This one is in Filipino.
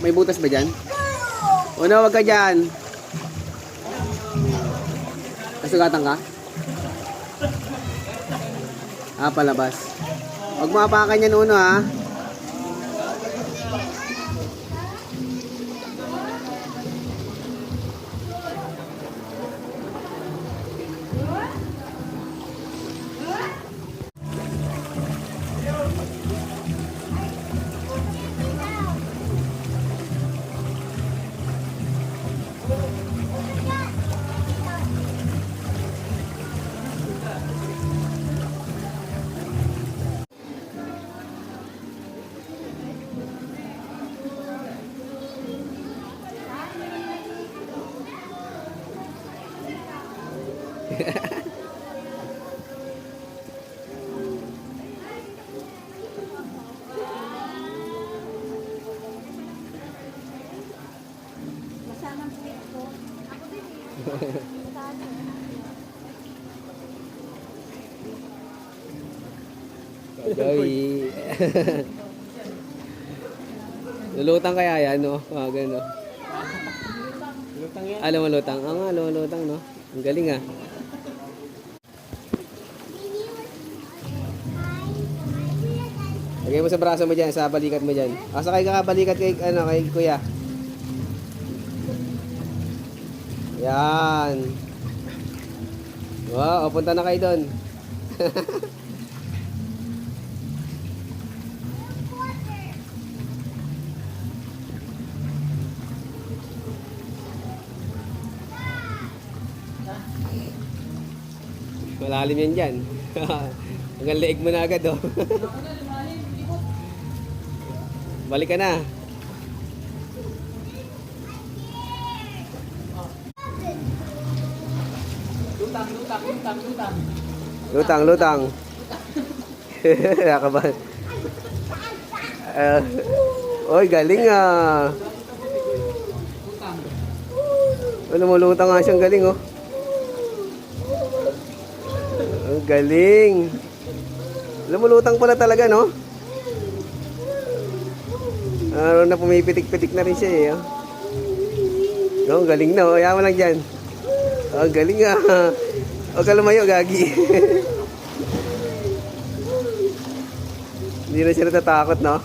May butas ba dyan? Uno, wag ka dyan. Nasugatan ka? Ah, palabas. Huwag mo apakan yan, Uno, ha? Joey. Lulutang kaya yan, no? Ah, gano. Lutang yan. Alam mo lutang? Ah, nga, lutang, no? Ang galing, ah. Lagay mo sa braso mo dyan, sa balikat mo dyan. Ah, sakay ka balikat kay, ano, kay kuya. Yan. Wow, punta na kayo doon. Malalim yan dyan. Hanggang leeg mo na agad, oh. Balik ka na. Lutang. Nakabahan. Oy, galing, ah. Lumulutang nga siyang galing, oh. Ang galing. Lumulutang pala talaga, no? Araw na pumipitik-pitik na rin siya, eh. Oh. No, galing na, oh. Ayaw mo lang dyan. Ang galing, ah. Huwag ka lumayo, gagi. Hindi na siya natatakot, no?